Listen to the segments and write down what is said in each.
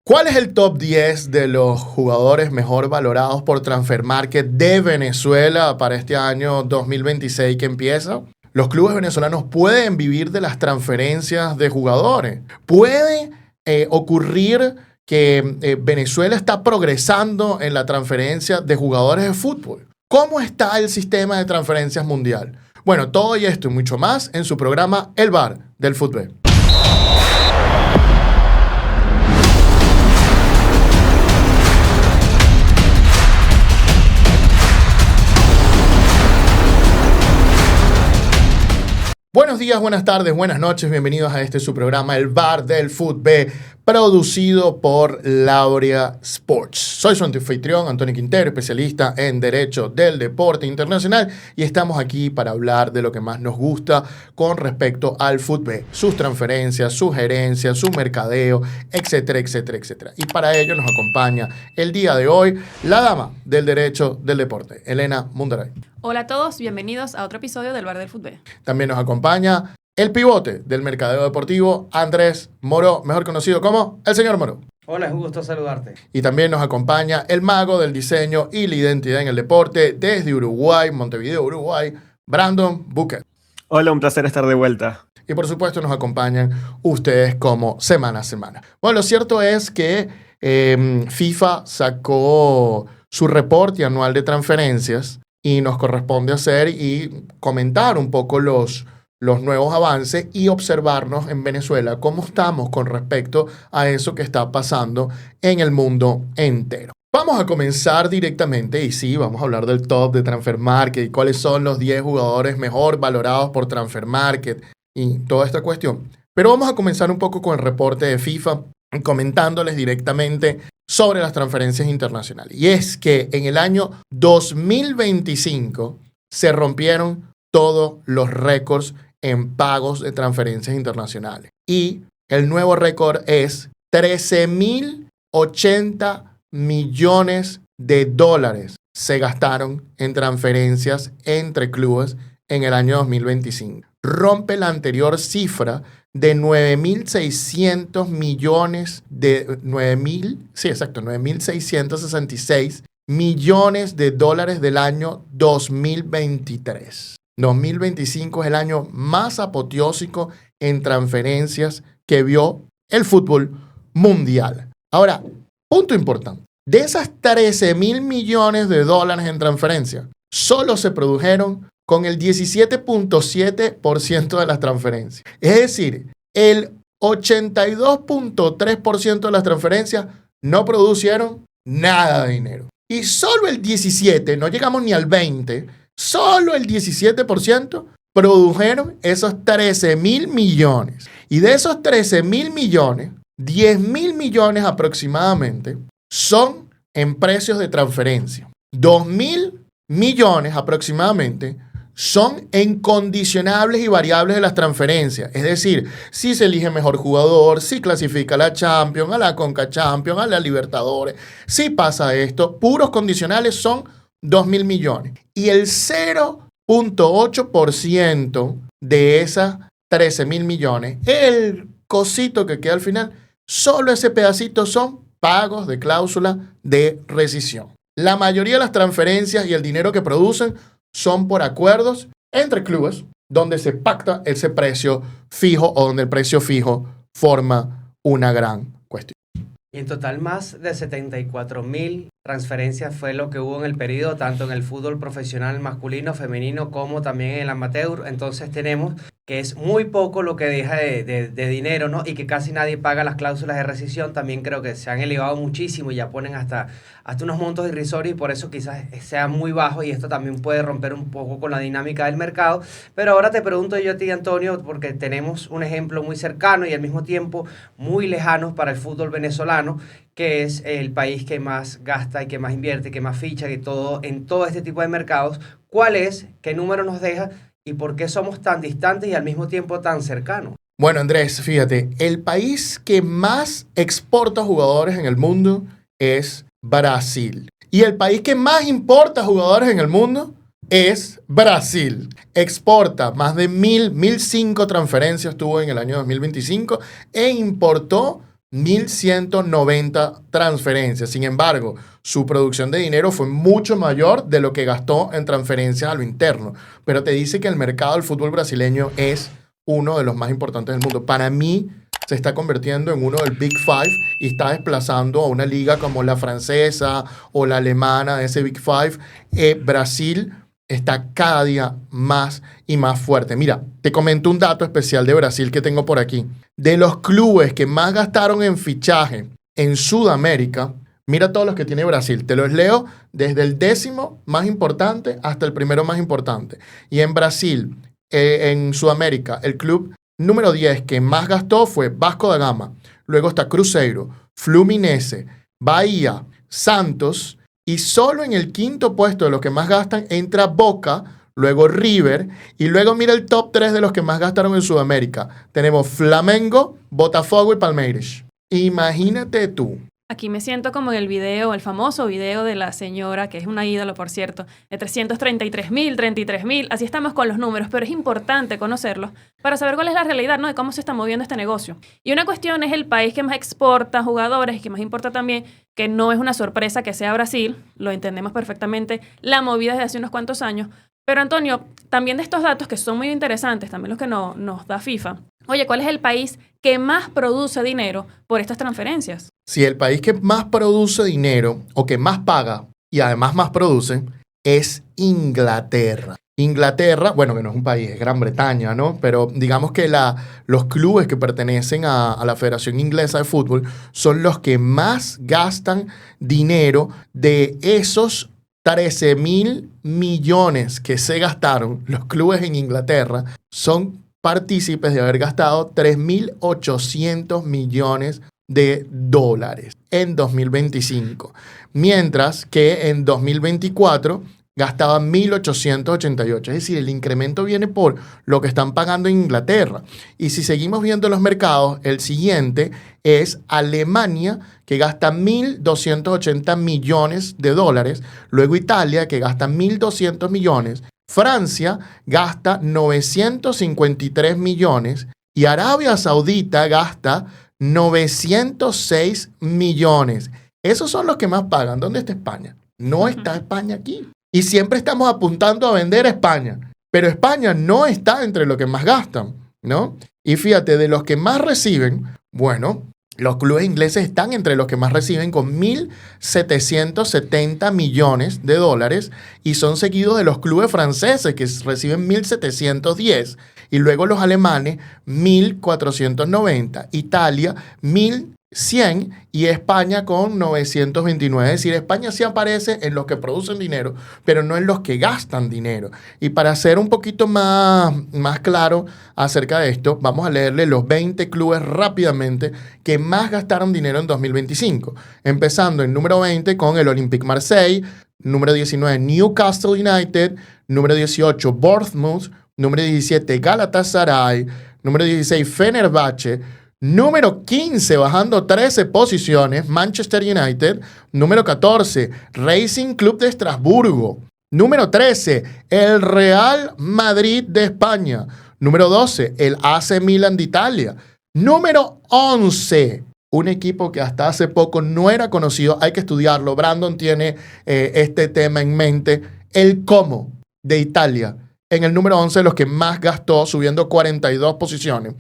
¿Cuál es el top 10 de los jugadores mejor valorados por Transfer Market de Venezuela para este año 2026 que empieza? Los clubes venezolanos pueden vivir de las transferencias de jugadores. Puede ocurrir que Venezuela está progresando en la transferencia de jugadores de fútbol. ¿Cómo está el sistema de transferencias mundial? Bueno, todo y esto y mucho más en su programa El Bar del Fútbol. Buenos días, buenas tardes, buenas noches, bienvenidos a su programa El Bar del Fútbol, producido por Laurea Sports. Soy su anfitrión, Antonio Quintero, especialista en Derecho del Deporte Internacional, y estamos aquí para hablar de lo que más nos gusta con respecto al fútbol, sus transferencias, su gerencia, su mercadeo, etcétera, etcétera, etcétera. Y para ello nos acompaña el día de hoy la dama del Derecho del Deporte, Elena Mundaray. Hola a todos, bienvenidos a otro episodio del Bar del Fútbol. También nos acompaña el pivote del mercadeo deportivo, Andrés Moro, mejor conocido como el señor Moro. Hola, es un gusto saludarte. Y también nos acompaña el mago del diseño y la identidad en el deporte desde Uruguay, Montevideo, Uruguay, Brandon Bucket. Hola, un placer estar de vuelta. Y por supuesto nos acompañan ustedes como semana a semana. Bueno, lo cierto es que FIFA sacó su reporte anual de transferencias y nos corresponde hacer y comentar un poco los nuevos avances y observarnos en Venezuela cómo estamos con respecto a eso que está pasando en el mundo entero. Vamos a comenzar directamente y sí, vamos a hablar del top de Transfer Market y cuáles son los 10 jugadores mejor valorados por Transfer Market y toda esta cuestión. Pero vamos a comenzar un poco con el reporte de FIFA, comentándoles directamente sobre las transferencias internacionales. Y es que en el año 2025 se rompieron todos los récords en pagos de transferencias internacionales. Y el nuevo récord es 13.080 millones de dólares se gastaron en transferencias entre clubes en el año 2025. Rompe la anterior cifra de 9.600 millones de 9.666 millones de dólares del año 2023. 2025 es el año más apoteósico en transferencias que vio el fútbol mundial. Ahora, punto importante. De esas 13.000 millones de dólares en transferencias, solo se produjeron con el 17.7% de las transferencias. Es decir, el 82.3% de las transferencias no produjeron nada de dinero. Y solo el 17%, no llegamos ni al 20%, solo el 17% produjeron esos 13.000 millones. Y de esos 13.000 millones, 10.000 millones aproximadamente son en precios de transferencia. 2.000 millones aproximadamente son en condicionables y variables de las transferencias. Es decir, si se elige mejor jugador, si clasifica a la Champions, a la Conca Champions, a la Libertadores, si pasa esto, puros condicionales son 2.000 millones. Y el 0.8% de esas 13.000 millones, el cosito que queda al final, solo ese pedacito son pagos de cláusula de rescisión. La mayoría de las transferencias y el dinero que producen son por acuerdos entre clubes donde se pacta ese precio fijo o donde el precio fijo forma una gran cuestión. Y en total más de 74.000 transferencias fue lo que hubo en el periodo, tanto en el fútbol profesional masculino, femenino, como también en el amateur. Entonces tenemos que es muy poco lo que deja de dinero, ¿no? Y que casi nadie paga las cláusulas de rescisión. También creo que se han elevado muchísimo y ya ponen hasta unos montos irrisorios, y por eso quizás sea muy bajo, y esto también puede romper un poco con la dinámica del mercado. Pero ahora te pregunto yo a ti, Antonio, porque tenemos un ejemplo muy cercano y al mismo tiempo muy lejano para el fútbol venezolano, que es el país que más gasta y que más invierte, que más ficha, que todo en todo este tipo de mercados. ¿Cuál es? ¿Qué número nos deja? ¿Y por qué somos tan distantes y al mismo tiempo tan cercanos? Bueno, Andrés, fíjate, el país que más exporta jugadores en el mundo es Brasil. Y el país que más importa jugadores en el mundo es Brasil. Exporta más de 1.005 transferencias tuvo en el año 2025 e importó 1.190 transferencias. Sin embargo, su producción de dinero fue mucho mayor de lo que gastó en transferencias a lo interno. Pero te dice que el mercado del fútbol brasileño es uno de los más importantes del mundo. Para mí, se está convirtiendo en uno del Big Five y está desplazando a una liga como la francesa o la alemana de ese Big Five. Brasil está cada día más y más fuerte. Mira, te comento un dato especial de Brasil que tengo por aquí. De los clubes que más gastaron en fichaje en Sudamérica, mira todos los que tiene Brasil. Te los leo desde el 10º más importante hasta el primero más importante. Y en Brasil, en Sudamérica, el club número 10 que más gastó fue Vasco da Gama. Luego está Cruzeiro, Fluminense, Bahía, Santos. Y solo en el 5º puesto de los que más gastan entra Boca, luego River. Y luego mira el top 3 de los que más gastaron en Sudamérica. Tenemos Flamengo, Botafogo y Palmeiras. Imagínate tú. Aquí me siento como en el video, el famoso video de la señora, que es una ídolo, por cierto, de 333.000, así estamos con los números, pero es importante conocerlos para saber cuál es la realidad, ¿no? De cómo se está moviendo este negocio. Y una cuestión es el país que más exporta jugadores y que más importa también, que no es una sorpresa que sea Brasil, lo entendemos perfectamente, la movida desde hace unos cuantos años. Pero Antonio, también de estos datos que son muy interesantes, también los que nos da FIFA, oye, ¿cuál es el país que más produce dinero por estas transferencias? Si el país que más produce dinero o que más paga y además más produce es Inglaterra. Inglaterra, bueno, que no es un país, es Gran Bretaña, ¿no? Pero digamos que los clubes que pertenecen a la Federación Inglesa de Fútbol son los que más gastan dinero de esos 13.000 millones que se gastaron. Los clubes en Inglaterra son partícipes de haber gastado 3.800 millones de dólares en 2025, mientras que en 2024 gastaban 1.888. Es decir, el incremento viene por lo que están pagando en Inglaterra. Y si seguimos viendo los mercados, el siguiente es Alemania, que gasta 1.280 millones de dólares. Luego Italia, que gasta 1.200 millones. Francia gasta 953 millones. Y Arabia Saudita gasta 906 millones. Esos son los que más pagan. ¿Dónde está España? No está España aquí. Y siempre estamos apuntando a vender a España. Pero España no está entre los que más gastan, ¿no? Y fíjate, de los que más reciben, bueno, los clubes ingleses están entre los que más reciben con 1.770 millones de dólares y son seguidos de los clubes franceses que reciben 1.710 y luego los alemanes 1.490, Italia 1.100 y España con 929. Es decir, España sí aparece en los que producen dinero, pero no en los que gastan dinero. Y para ser un poquito más claro acerca de esto, vamos a leerle los 20 clubes rápidamente que más gastaron dinero en 2025. Empezando en número 20 con el Olympique Marseille, número 19 Newcastle United, número 18 Bournemouth, número 17 Galatasaray, número 16 Fenerbahce, número 15, bajando 13 posiciones, Manchester United. Número 14, Racing Club de Estrasburgo. Número 13, el Real Madrid de España. Número 12, el AC Milan de Italia. Número 11, un equipo que hasta hace poco no era conocido, hay que estudiarlo. Brandon tiene este tema en mente, el Como de Italia. En el número 11, los que más gastó, subiendo 42 posiciones.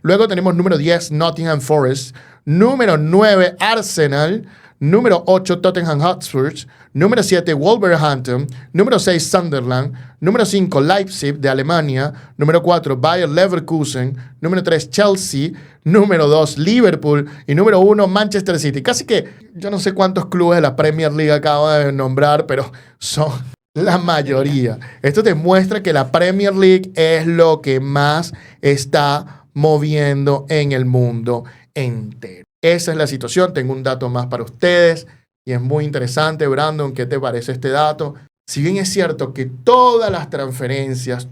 Luego tenemos número 10, Nottingham Forest. Número 9, Arsenal. Número 8, Tottenham Hotspur. Número 7, Wolverhampton. Número 6, Sunderland. Número 5, Leipzig de Alemania. Número 4, Bayer Leverkusen. Número 3, Chelsea. Número 2, Liverpool. Y número 1, Manchester City. Casi que yo no sé cuántos clubes de la Premier League acabo de nombrar, pero son la mayoría. Esto te muestra que la Premier League es lo que más está moviendo en el mundo entero. Esa es la situación. Tengo un dato más para ustedes y es muy interesante. Brandon, ¿qué te parece este dato? Si bien es cierto que todas las transferencias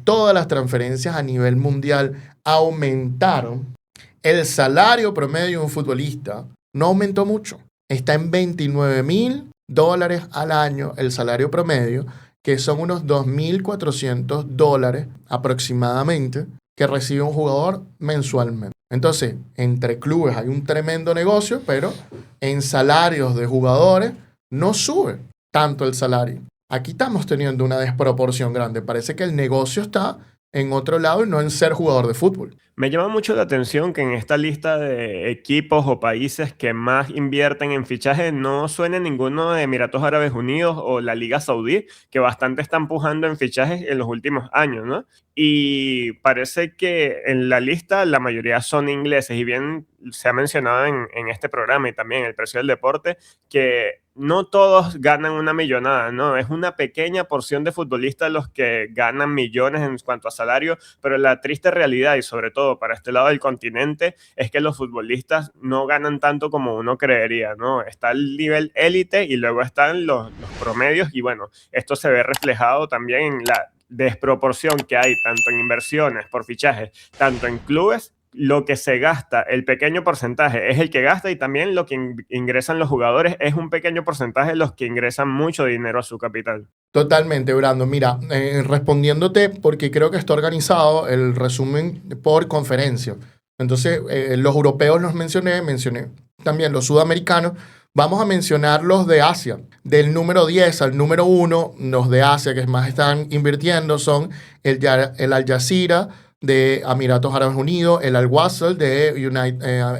a nivel mundial aumentaron, el salario promedio de un futbolista no aumentó mucho. Está en $29,000 al año el salario promedio, que son unos $2.400 aproximadamente que recibe un jugador mensualmente. Entonces, entre clubes hay un tremendo negocio, pero en salarios de jugadores no sube tanto el salario. Aquí estamos teniendo una desproporción grande. Parece que el negocio está en otro lado y no en ser jugador de fútbol. Me llama mucho la atención que en esta lista de equipos o países que más invierten en fichajes no suene ninguno de Emiratos Árabes Unidos o la Liga Saudí, que bastante están pujando en fichajes en los últimos años, ¿no? Y parece que en la lista la mayoría son ingleses, y bien se ha mencionado en este programa y también en el precio del deporte, que no todos ganan una millonada, ¿no? Es una pequeña porción de futbolistas los que ganan millones en cuanto a salario, pero la triste realidad, y sobre todo para este lado del continente, es que los futbolistas no ganan tanto como uno creería, ¿no? Está el nivel élite y luego están los promedios, y bueno, esto se ve reflejado también en la desproporción que hay tanto en inversiones por fichajes, tanto en clubes. Lo que se gasta, el pequeño porcentaje es el que gasta, y también lo que ingresan los jugadores es un pequeño porcentaje de los que ingresan mucho dinero a su capital. Totalmente, Brando. Mira, respondiéndote, porque creo que está organizado el resumen por conferencia. Entonces, los europeos los mencioné también los sudamericanos. Vamos a mencionar los de Asia. Del número 10 al número 1, los de Asia que más están invirtiendo son el Al Jazeera de Emiratos Árabes Unidos, el Al Wasl de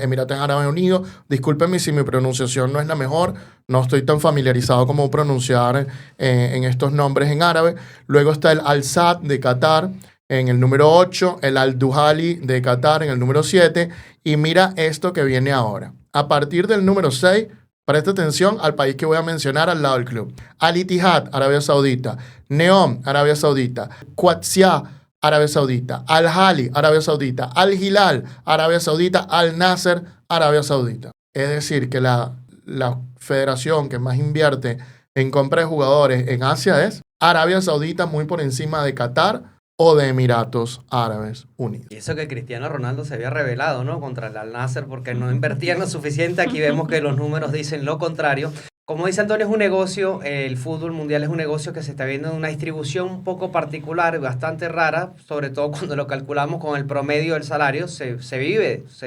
Emiratos Árabes Unidos. Discúlpenme si mi pronunciación no es la mejor, no estoy tan familiarizado como pronunciar en estos nombres en árabe. Luego está el Al Sadd de Qatar en el número 8, el Al Duhali de Qatar en el número 7, y mira esto que viene ahora. A partir del número 6, presta atención al país que voy a mencionar al lado del club. Al Ittihad, Arabia Saudita. Neom, Arabia Saudita. Qadsiya, Arabia Saudita. Al Ahly, Arabia Saudita. Al Hilal, Arabia Saudita. Al Nasser, Arabia Saudita. Es decir, que la federación que más invierte en compra de jugadores en Asia es Arabia Saudita, muy por encima de Qatar o de Emiratos Árabes Unidos. Y eso que Cristiano Ronaldo se había revelado, ¿no?, contra el Al Nasser porque no invertían lo suficiente. Aquí vemos que los números dicen lo contrario. Como dice Antonio, es un negocio, el fútbol mundial es un negocio que se está viendo en una distribución un poco particular, bastante rara, sobre todo cuando lo calculamos con el promedio del salario. Se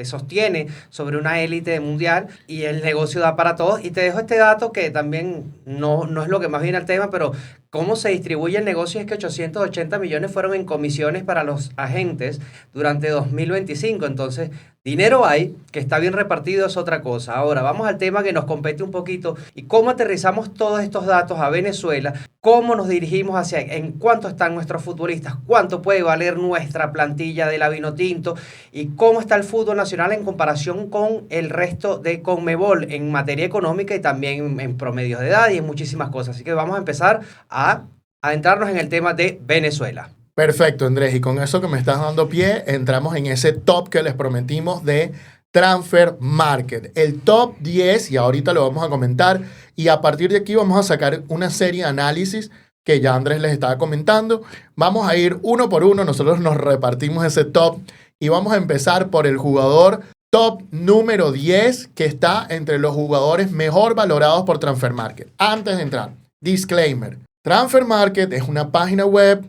sostiene sobre una élite mundial y el negocio da para todos. Y te dejo este dato que también no es lo que más viene al tema, pero cómo se distribuye el negocio es que 880 millones fueron en comisiones para los agentes durante 2025. Entonces, dinero hay, que está bien repartido es otra cosa. Ahora, vamos al tema que nos compete un poquito y cómo aterrizamos todos estos datos a Venezuela, cómo nos dirigimos hacia, en cuánto están nuestros futbolistas, cuánto puede valer nuestra plantilla de la Vinotinto y cómo está el fútbol nacional en comparación con el resto de Conmebol en materia económica y también en promedios de edad y en muchísimas cosas. Así que vamos a empezar a adentrarnos en el tema de Venezuela. Perfecto, Andrés. Y con eso que me estás dando pie, entramos en ese top que les prometimos de Transfer Market. El top 10, y ahorita lo vamos a comentar. Y a partir de aquí vamos a sacar una serie de análisis que ya Andrés les estaba comentando. Vamos a ir uno por uno. Nosotros nos repartimos ese top y vamos a empezar por el jugador top número 10 que está entre los jugadores mejor valorados por Transfer Market. Antes de entrar, disclaimer. Transfer Market es una página web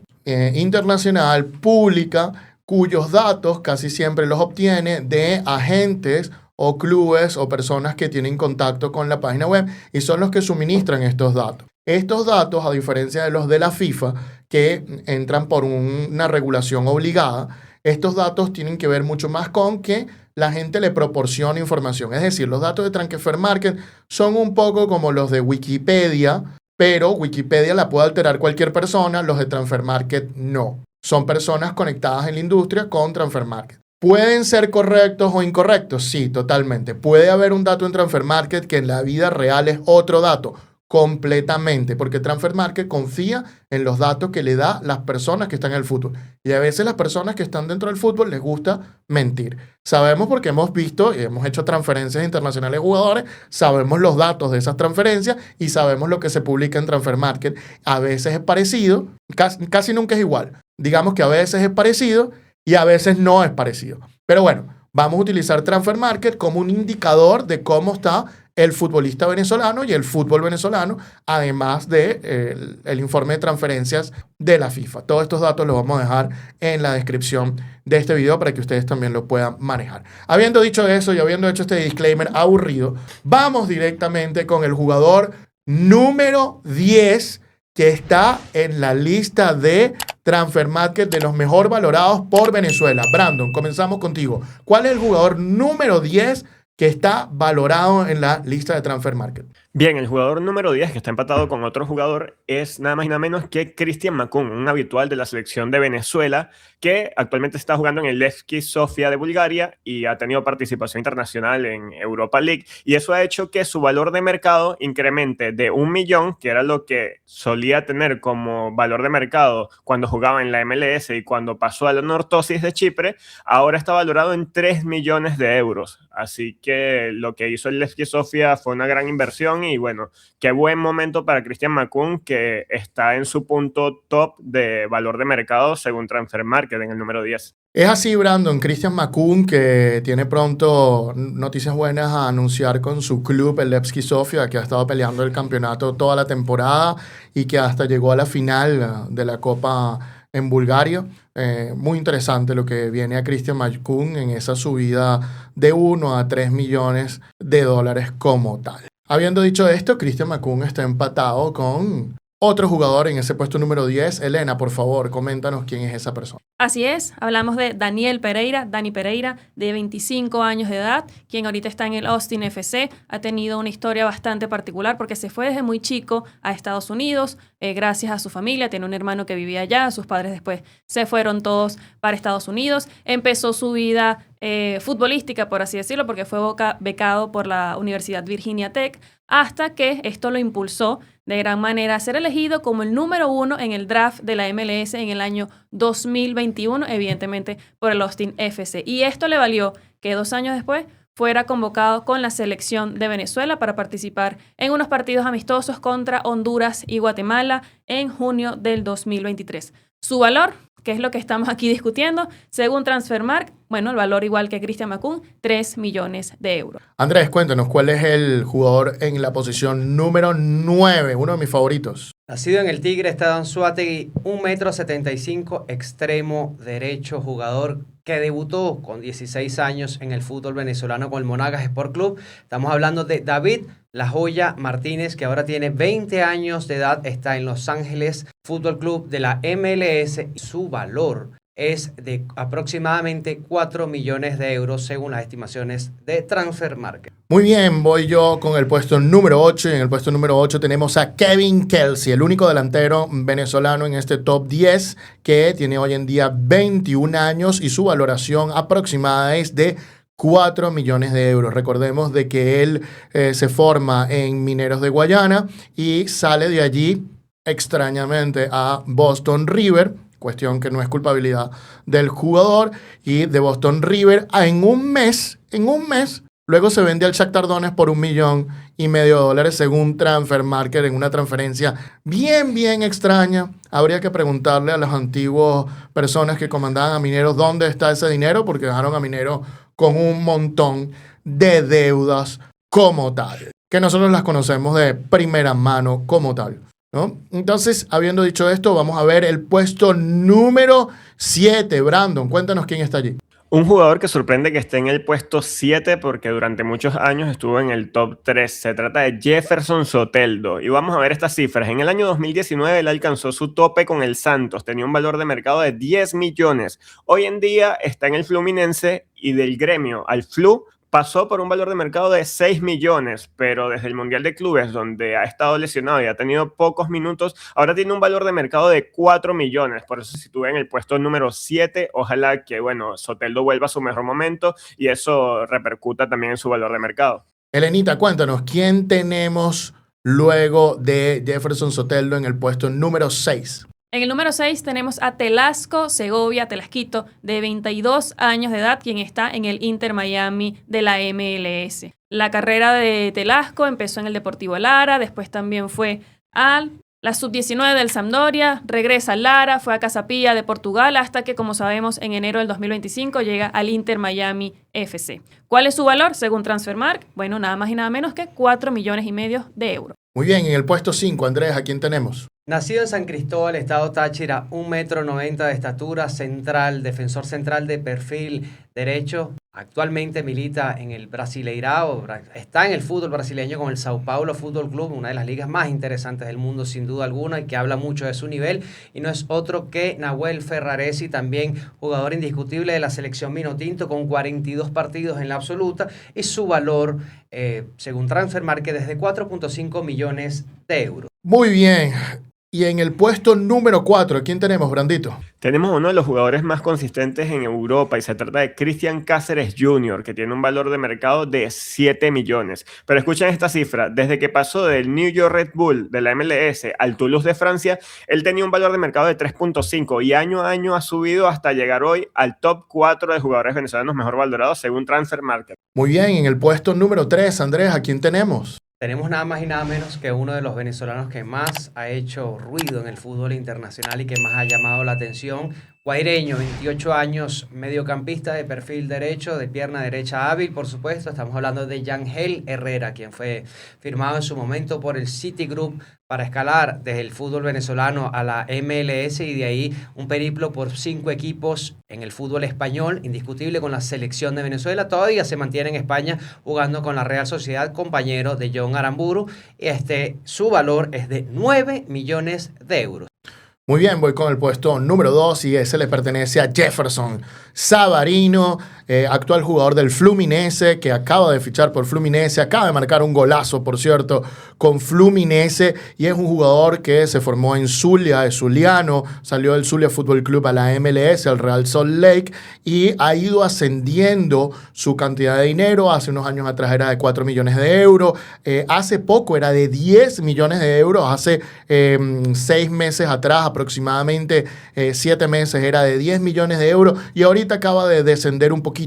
internacional, pública, cuyos datos casi siempre los obtiene de agentes o clubes o personas que tienen contacto con la página web y son los que suministran estos datos. Estos datos, a diferencia de los de la FIFA, que entran por una regulación obligada, estos datos tienen que ver mucho más con que la gente le proporciona información. Es decir, los datos de Transfer Market son un poco como los de Wikipedia, pero Wikipedia la puede alterar cualquier persona, los de Transfer Market no. Son personas conectadas en la industria con Transfer Market. ¿Pueden ser correctos o incorrectos? Sí, totalmente. Puede haber un dato en Transfer Market que en la vida real es otro dato, completamente, porque Transfer Market confía en los datos que le da las personas que están en el fútbol. Y a veces las personas que están dentro del fútbol les gusta mentir. Sabemos porque hemos visto y hemos hecho transferencias internacionales de jugadores, sabemos los datos de esas transferencias y sabemos lo que se publica en Transfer Market. A veces es parecido, casi nunca es igual. Digamos que a veces es parecido y a veces no es parecido. Pero bueno, vamos a utilizar Transfer Market como un indicador de cómo está el futbolista venezolano y el fútbol venezolano, además de el informe de transferencias de la FIFA. Todos estos datos los vamos a dejar en la descripción de este video para que ustedes también lo puedan manejar. Habiendo dicho eso y habiendo hecho este disclaimer aburrido, vamos directamente con el jugador número 10 que está en la lista de Transfer Market de los mejor valorados por Venezuela. Brandon, comenzamos contigo. ¿Cuál es el jugador número 10 que está valorado en la lista de Transfer Market? Bien, el jugador número 10, que está empatado con otro jugador, es nada más y nada menos que Cristian Macún, un habitual de la selección de Venezuela, que actualmente está jugando en el Levski Sofia de Bulgaria y ha tenido participación internacional en Europa League. Y eso ha hecho que su valor de mercado incremente de 1 millón, que era lo que solía tener como valor de mercado cuando jugaba en la MLS y cuando pasó a la Nortosis de Chipre, ahora está valorado en 3 millones de euros. Así que lo que hizo el Levski Sofia fue una gran inversión y bueno, qué buen momento para Cristian Macún, que está en su punto top de valor de mercado según Transfer Market en el número 10. Es así, Brandon. Cristian Macún, que tiene pronto noticias buenas a anunciar con su club, el Levski Sofia, que ha estado peleando el campeonato toda la temporada y que hasta llegó a la final de la Copa en Bulgaria. Muy interesante lo que viene a Cristian Macún en esa subida de 1 a 3 millones de dólares como tal. Habiendo dicho esto, Cristian Macún está empatado con otro jugador en ese puesto número 10. Elena, por favor, coméntanos quién es esa persona. Así es, hablamos de Dani Pereira, de 25 años de edad, quien ahorita está en el Austin FC. Ha tenido una historia bastante particular porque se fue desde muy chico a Estados Unidos, gracias a su familia. Tiene un hermano que vivía allá, sus padres después se fueron todos para Estados Unidos. Empezó su vida futbolística, por así decirlo, porque fue becado por la Universidad Virginia Tech, hasta que esto lo impulsó de gran manera a ser elegido como el número 1 en el draft de la MLS en el año 2021, evidentemente por el Austin FC. Y esto le valió que 2 años después fuera convocado con la selección de Venezuela para participar en unos partidos amistosos contra Honduras y Guatemala en junio del 2023. Su valor, que es lo que estamos aquí discutiendo, según Transfermarkt, bueno, el valor igual que Cristian Macún, 3 millones de euros. Andrés, cuéntanos, ¿cuál es el jugador en la posición número 9? Uno de mis favoritos. Nacido en el Tigre, está Anzoátegui, 1,75 m, extremo derecho, jugador que debutó con 16 años en el fútbol venezolano con el Monagas Sport Club. Estamos hablando de David La Joya Martínez, que ahora tiene 20 años de edad, está en Los Ángeles Fútbol Club de la MLS. Su valor es de aproximadamente 4 millones de euros según las estimaciones de Transfer Market. Muy bien, voy yo con el puesto número 8 y en el puesto número 8 tenemos a Kevin Kelsey, el único delantero venezolano en este top 10 que tiene hoy en día 21 años y su valoración aproximada es de 4 millones de euros. Recordemos de que él se forma en Mineros de Guayana y sale de allí extrañamente a Boston River, cuestión que no es culpabilidad del jugador, y de Boston River en un mes, luego se vende al Shakhtar Donetsk por $1,5 millones según Transfer Market, en una transferencia bien extraña. Habría que preguntarle a las antiguas personas que comandaban a Mineros dónde está ese dinero, porque dejaron a Mineros con un montón de deudas como tal, que nosotros las conocemos de primera mano como tal, ¿no? Entonces, habiendo dicho esto, vamos a ver el puesto número 7. Brandon, cuéntanos quién está allí. Un jugador que sorprende que esté en el puesto 7 porque durante muchos años estuvo en el top 3. Se trata de Jefferson Soteldo. Y vamos a ver estas cifras. En el año 2019 él alcanzó su tope con el Santos. Tenía un valor de mercado de 10 millones. Hoy en día está en el Fluminense y del gremio al Flu pasó por un valor de mercado de 6 millones, pero desde el Mundial de Clubes, donde ha estado lesionado y ha tenido pocos minutos, ahora tiene un valor de mercado de 4 millones. Por eso se sitúa en el puesto número 7. Ojalá que, bueno, Soteldo vuelva a su mejor momento y eso repercuta también en su valor de mercado. Elenita, cuéntanos, ¿quién tenemos luego de Jefferson Soteldo en el puesto número 6? En el número 6 tenemos a Telasco Segovia, Telasquito, de 22 años de edad, quien está en el Inter Miami de la MLS. La carrera de Telasco empezó en el Deportivo Lara, después también fue al la sub-19 del Sampdoria, regresa al Lara, fue a Casapía de Portugal, hasta que, como sabemos, en enero del 2025 llega al Inter Miami FC. ¿Cuál es su valor según Transfermarkt? Bueno, nada más y nada menos que 4,5 millones de euros. Muy bien, en el puesto 5, Andrés, ¿a quién tenemos? Nacido en San Cristóbal, estado Táchira, 1,90 m de estatura, central, defensor central de perfil derecho. Actualmente milita en el Brasileirao, está en el fútbol brasileño con el Sao Paulo Fútbol Club, una de las ligas más interesantes del mundo sin duda alguna y que habla mucho de su nivel, y no es otro que Nahuel Ferraresi, también jugador indiscutible de la selección Vinotinto con 42 partidos en la absoluta, y su valor, según Transfermarkt, desde 4,5 millones de euros. Muy bien. Y en el puesto número 4, ¿quién tenemos, Brandito? Tenemos uno de los jugadores más consistentes en Europa y se trata de Cristian Cáceres Jr., que tiene un valor de mercado de 7 millones. Pero escuchen esta cifra, desde que pasó del New York Red Bull de la MLS al Toulouse de Francia, él tenía un valor de mercado de 3,5 y año a año ha subido hasta llegar hoy al top 4 de jugadores venezolanos mejor valorados según Transfermarkt. Muy bien, en el puesto número 3, Andrés, ¿a quién tenemos? Tenemos nada más y nada menos que uno de los venezolanos que más ha hecho ruido en el fútbol internacional y que más ha llamado la atención. Guaireño, 28 años, mediocampista de perfil derecho, de pierna derecha hábil, por supuesto. Estamos hablando de Yangel Herrera, quien fue firmado en su momento por el Citigroup para escalar desde el fútbol venezolano a la MLS y de ahí un periplo por 5 equipos en el fútbol español, indiscutible con la selección de Venezuela. Todavía se mantiene en España jugando con la Real Sociedad, compañero de John Aramburu. Su valor es de 9 millones de euros. Muy bien, voy con el puesto número 2 y ese le pertenece a Jefferson Savarino, actual jugador del Fluminense, que acaba de fichar por Fluminense, acaba de marcar un golazo, por cierto, con Fluminense, y es un jugador que se formó en Zulia, es zuliano, salió del Zulia Fútbol Club a la MLS, al Real Salt Lake, y ha ido ascendiendo su cantidad de dinero. Hace unos años atrás era de 4 millones de euros, hace poco era de 10 millones de euros, hace 6 meses atrás, aproximadamente 7 meses, era de 10 millones de euros, y ahorita acaba de descender un poquito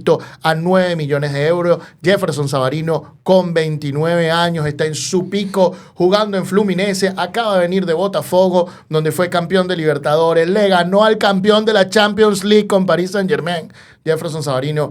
a 9 millones de euros. Jefferson Savarino, con 29 años, está en su pico jugando en Fluminense, acaba de venir de Botafogo, donde fue campeón de Libertadores, le ganó al campeón de la Champions League con Paris Saint-Germain. Jefferson Savarino,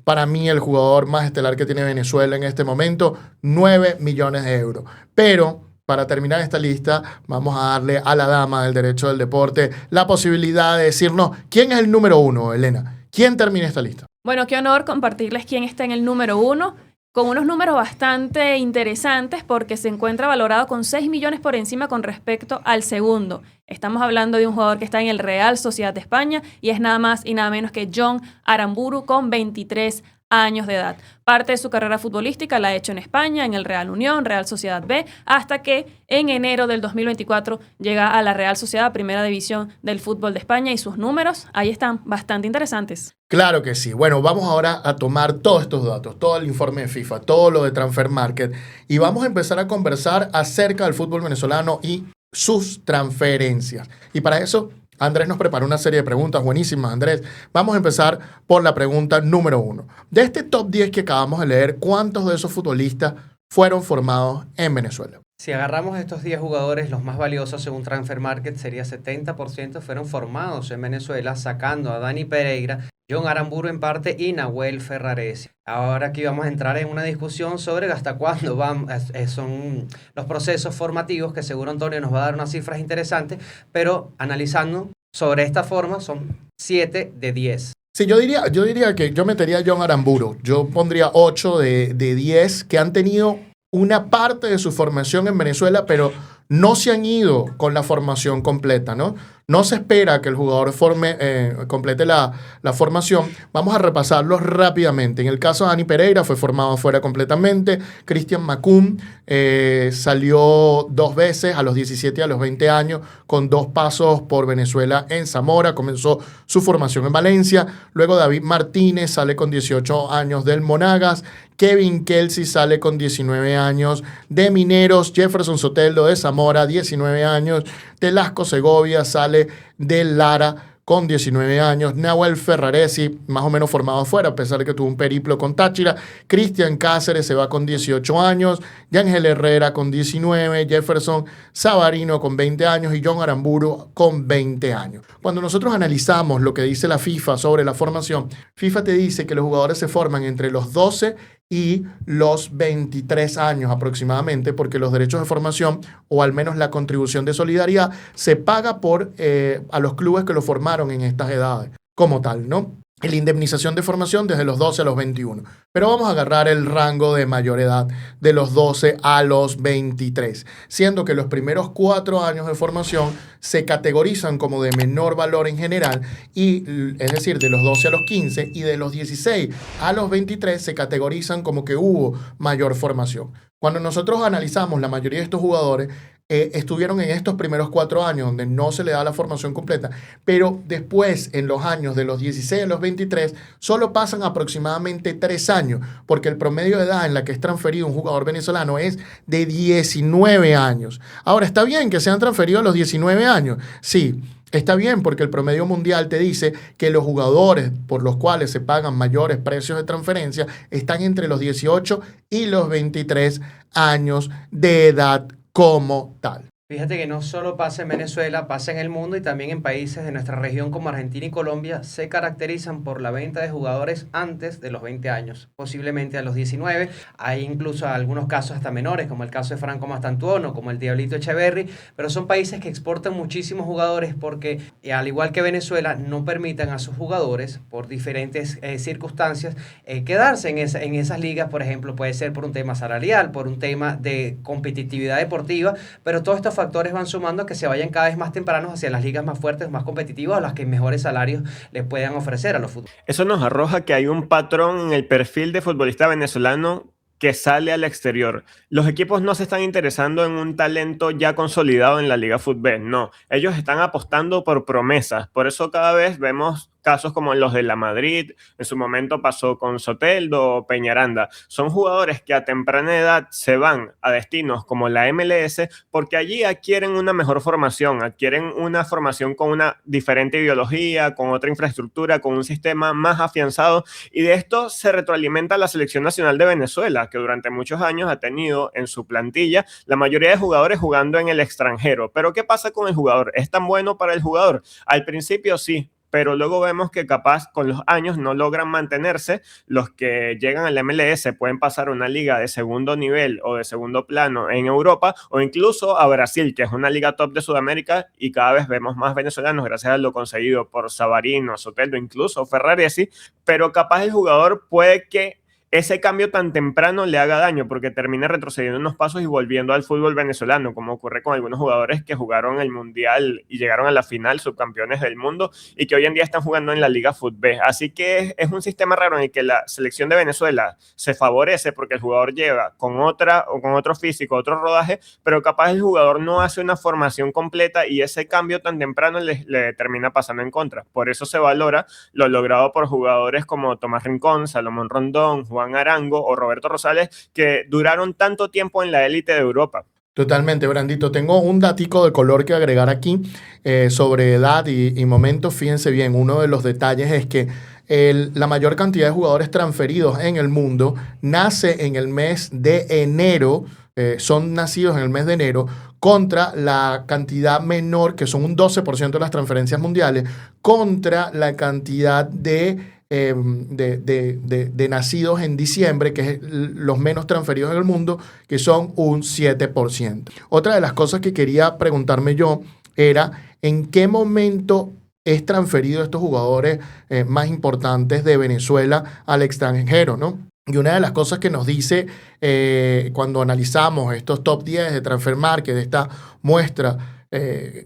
para mí el jugador más estelar que tiene Venezuela en este momento, 9 millones de euros. Pero para terminar esta lista, vamos a darle a la dama del derecho del deporte la posibilidad de decirnos quién es el número 1, Elena. ¿Quién termina esta lista? Bueno, qué honor compartirles quién está en el número 1, con unos números bastante interesantes porque se encuentra valorado con 6 millones por encima con respecto al segundo. Estamos hablando de un jugador que está en el Real Sociedad de España y es nada más y nada menos que John Aramburu, con 23 años de edad. Parte de su carrera futbolística la ha hecho en España, en el Real Unión, Real Sociedad B, hasta que en enero del 2024 llega a la Real Sociedad, primera división del fútbol de España, y sus números ahí están bastante interesantes. Claro que sí. Bueno, vamos ahora a tomar todos estos datos, todo el informe de FIFA, todo lo de Transfermarkt, y vamos a empezar a conversar acerca del fútbol venezolano y sus transferencias. Y para eso, Andrés nos preparó una serie de preguntas buenísimas, Andrés. Vamos a empezar por la pregunta número 1. De este top 10 que acabamos de leer, ¿cuántos de esos futbolistas fueron formados en Venezuela? Si agarramos estos 10 jugadores, los más valiosos según Transfermarkt, sería 70% fueron formados en Venezuela, sacando a Dani Pereira, John Aramburu en parte y Nahuel Ferraresi. Ahora aquí vamos a entrar en una discusión sobre hasta cuándo son los procesos formativos, que seguro Antonio nos va a dar unas cifras interesantes, pero analizando sobre esta forma son 7 de 10. Sí, yo diría que yo metería a John Aramburu. Yo pondría 8 de 10 que han tenido una parte de su formación en Venezuela, pero no se han ido con la formación completa, ¿no? No se espera que el jugador complete la formación. Vamos a repasarlos rápidamente. En el caso de Dani Pereira, fue formado afuera completamente. Cristian Macum salió 2 veces, a los 17 y a los 20 años, con 2 pasos por Venezuela en Zamora. Comenzó su formación en Valencia. Luego David Martínez sale con 18 años del Monagas. Kevin Kelsey sale con 19 años de Mineros. Jefferson Soteldo de Zamora, 19 años. Telasco Segovia sale del Lara con 19 años. Nahuel Ferraresi, más o menos formado afuera, a pesar de que tuvo un periplo con Táchira. Cristian Cáceres se va con 18 años. Yángel Herrera con 19. Jefferson Savarino con 20 años. Y John Aramburu con 20 años. Cuando nosotros analizamos lo que dice la FIFA sobre la formación, FIFA te dice que los jugadores se forman entre los 12 y los 23 años aproximadamente, porque los derechos de formación, o al menos la contribución de solidaridad, se paga a los clubes que lo formaron en estas edades, como tal, ¿no? La indemnización de formación desde los 12 a los 21. Pero vamos a agarrar el rango de mayor edad de los 12 a los 23, siendo que los primeros 4 años de formación se categorizan como de menor valor en general, es decir, de los 12 a los 15, y de los 16 a los 23 se categorizan como que hubo mayor formación. Cuando nosotros analizamos la mayoría de estos jugadores, estuvieron en estos primeros 4 años donde no se le da la formación completa, pero después, en los años de los 16 a los 23, solo pasan aproximadamente 3 años, porque el promedio de edad en la que es transferido un jugador venezolano es de 19 años. Ahora, ¿está bien que sean transferidos a los 19 años? Sí. Está bien, porque el promedio mundial te dice que los jugadores por los cuales se pagan mayores precios de transferencia están entre los 18 y los 23 años de edad como tal. Fíjate que no solo pasa en Venezuela, pasa en el mundo y también en países de nuestra región como Argentina y Colombia se caracterizan por la venta de jugadores antes de los 20 años, posiblemente a los 19. Hay incluso algunos casos hasta menores, como el caso de Franco Mastantuono, como el Diablito Echeverry, pero son países que exportan muchísimos jugadores porque, al igual que Venezuela, no permitan a sus jugadores, por diferentes circunstancias, quedarse en esas ligas. Por ejemplo, puede ser por un tema salarial, por un tema de competitividad deportiva, pero todo esto factores van sumando a que se vayan cada vez más tempranos hacia las ligas más fuertes, más competitivas, o las que mejores salarios les puedan ofrecer a los futbolistas. Eso nos arroja que hay un patrón en el perfil de futbolista venezolano que sale al exterior. Los equipos no se están interesando en un talento ya consolidado en la Liga Fútbol, no. Ellos están apostando por promesas. Por eso cada vez vemos casos como los de la Madrid, en su momento pasó con Soteldo o Peñaranda. Son jugadores que a temprana edad se van a destinos como la MLS porque allí adquieren una mejor formación, adquieren una formación con una diferente ideología, con otra infraestructura, con un sistema más afianzado, y de esto se retroalimenta la Selección Nacional de Venezuela, que durante muchos años ha tenido en su plantilla la mayoría de jugadores jugando en el extranjero. Pero ¿qué pasa con el jugador? ¿Es tan bueno para el jugador? Al principio sí, pero luego vemos que capaz con los años no logran mantenerse. Los que llegan al MLS pueden pasar a una liga de segundo nivel o de segundo plano en Europa, o incluso a Brasil, que es una liga top de Sudamérica, y cada vez vemos más venezolanos gracias a lo conseguido por Savarino, Soteldo, incluso Ferraresi, pero capaz el jugador puede que ese cambio tan temprano le haga daño porque termina retrocediendo unos pasos y volviendo al fútbol venezolano, como ocurre con algunos jugadores que jugaron el Mundial y llegaron a la final, subcampeones del mundo, y que hoy en día están jugando en la Liga Fútbol. Así que es un sistema raro en el que la selección de Venezuela se favorece porque el jugador lleva con otro físico, otro rodaje, pero capaz el jugador no hace una formación completa y ese cambio tan temprano le termina pasando en contra. Por eso se valora lo logrado por jugadores como Tomás Rincón, Salomón Rondón, Juan Arango o Roberto Rosales, que duraron tanto tiempo en la élite de Europa. Totalmente, Brandito. Tengo un datico de color que agregar aquí sobre edad y momentos. Fíjense bien, uno de los detalles es que la mayor cantidad de jugadores transferidos en el mundo nace en el mes de enero, son nacidos en el mes de enero, contra la cantidad menor, que son un 12% de las transferencias mundiales, contra la cantidad de nacidos en diciembre, que es los menos transferidos en el mundo, que son un 7%. Otra de las cosas que quería preguntarme yo era ¿en qué momento es transferido estos jugadores más importantes de Venezuela al extranjero, ¿no? Y una de las cosas que nos dice cuando analizamos estos top 10 de Transfermarkt, de esta muestra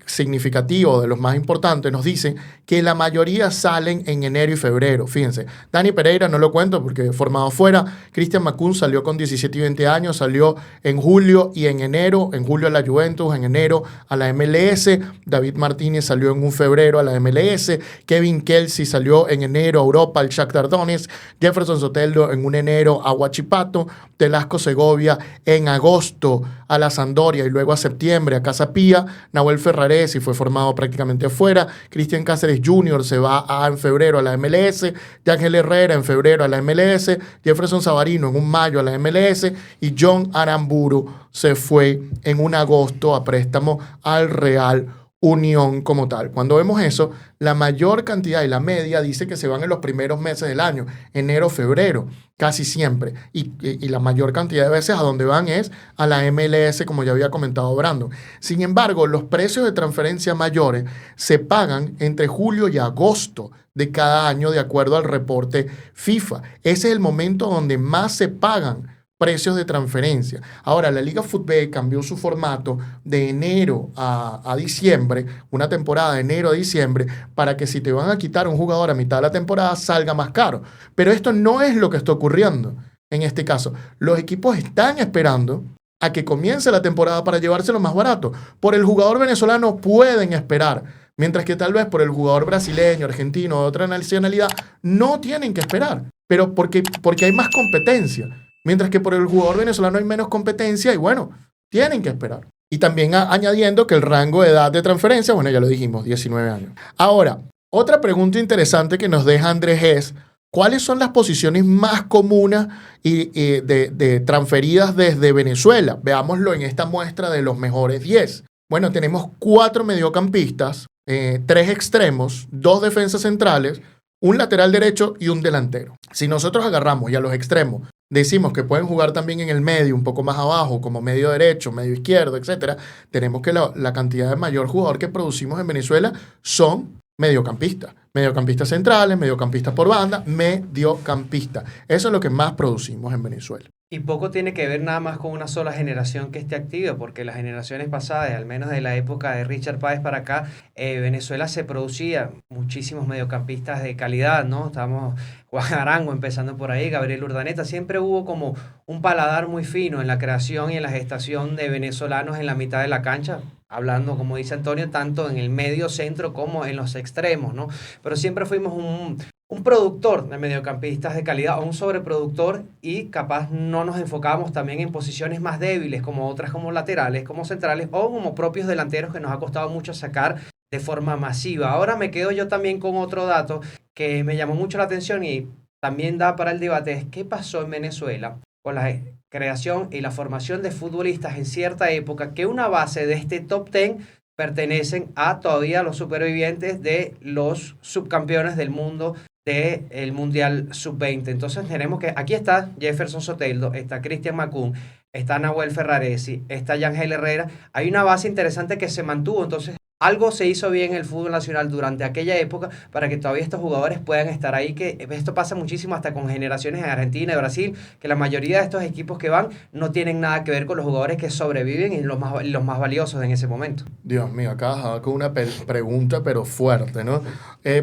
significativo de los más importantes, nos dicen que la mayoría salen en enero y febrero. Fíjense, Dani Pereira no lo cuento porque formado fuera. Cristian Macún salió con 17 y 20 años, salió en julio y en enero, en julio a la Juventus, en enero a la MLS. David Martínez salió en un febrero a la MLS. Kevin Kelsey salió en enero a Europa, al Shakhtar Donetsk. Jefferson Soteldo en un enero a Huachipato. Telasco Segovia en agosto a la Sampdoria y luego a septiembre a Casa Pía. Nahuel Ferraresi fue formado prácticamente afuera. Cristian Cáceres Jr. se va en febrero a la MLS. Yangel Herrera en febrero a la MLS. Jefferson Savarino en un mayo a la MLS. Y John Aramburu se fue en un agosto a préstamo al Real Unión como tal. Cuando vemos eso, la mayor cantidad y la media dice que se van en los primeros meses del año, enero, febrero, casi siempre. Y la mayor cantidad de veces a donde van es a la MLS, como ya había comentado Brandon. Sin embargo, los precios de transferencia mayores se pagan entre julio y agosto de cada año, de acuerdo al reporte FIFA. Ese es el momento donde más se pagan precios de transferencia. Ahora, la Liga Fútbol cambió su formato de enero a diciembre, una temporada de enero a diciembre, para que si te van a quitar un jugador a mitad de la temporada, salga más caro. Pero esto no es lo que está ocurriendo en este caso. Los equipos están esperando a que comience la temporada para llevárselo más barato. Por el jugador venezolano pueden esperar, mientras que tal vez por el jugador brasileño, argentino o de otra nacionalidad no tienen que esperar, pero porque hay más competencia. Mientras que por el jugador venezolano hay menos competencia y bueno, tienen que esperar. Y también añadiendo que el rango de edad de transferencia, bueno, ya lo dijimos, 19 años. Ahora, otra pregunta interesante que nos deja Andrés es, ¿cuáles son las posiciones más comunes de transferidas desde Venezuela? Veámoslo en esta muestra de los mejores 10. Bueno, tenemos 4 mediocampistas, 3 extremos, 2 defensas centrales, un lateral derecho y un delantero. Si nosotros agarramos y a los extremos decimos que pueden jugar también en el medio, un poco más abajo, como medio derecho, medio izquierdo, etcétera, tenemos que la cantidad de mayor jugador que producimos en Venezuela son mediocampistas. Mediocampistas centrales, mediocampistas por banda, mediocampistas. Eso es lo que más producimos en Venezuela. Y poco tiene que ver nada más con una sola generación que esté activa, porque las generaciones pasadas, al menos de la época de Richard Páez para acá, Venezuela se producía muchísimos mediocampistas de calidad, ¿no? Estábamos Juan Arango empezando por ahí, Gabriel Urdaneta, siempre hubo como un paladar muy fino en la creación y en la gestación de venezolanos en la mitad de la cancha, hablando, como dice Antonio, tanto en el medio centro como en los extremos, ¿no? Pero siempre fuimos un productor de mediocampistas de calidad o un sobreproductor y capaz no nos enfocábamos también en posiciones más débiles como otras como laterales, como centrales o como propios delanteros que nos ha costado mucho sacar de forma masiva. Ahora me quedo yo también con otro dato que me llamó mucho la atención y también da para el debate, es qué pasó en Venezuela con la creación y la formación de futbolistas en cierta época que una base de este top 10 pertenecen a todavía los supervivientes de los subcampeones del mundo del Mundial Sub-20. Entonces tenemos que, aquí está Jefferson Soteldo, está Cristian Macún, está Nahuel Ferraresi, está Yangel Herrera. Hay una base interesante que se mantuvo, entonces algo se hizo bien en el fútbol nacional durante aquella época para que todavía estos jugadores puedan estar ahí, que esto pasa muchísimo hasta con generaciones en Argentina y Brasil, que la mayoría de estos equipos que van no tienen nada que ver con los jugadores que sobreviven y los más valiosos en ese momento. Dios mío, acá con una pregunta pero fuerte, ¿no?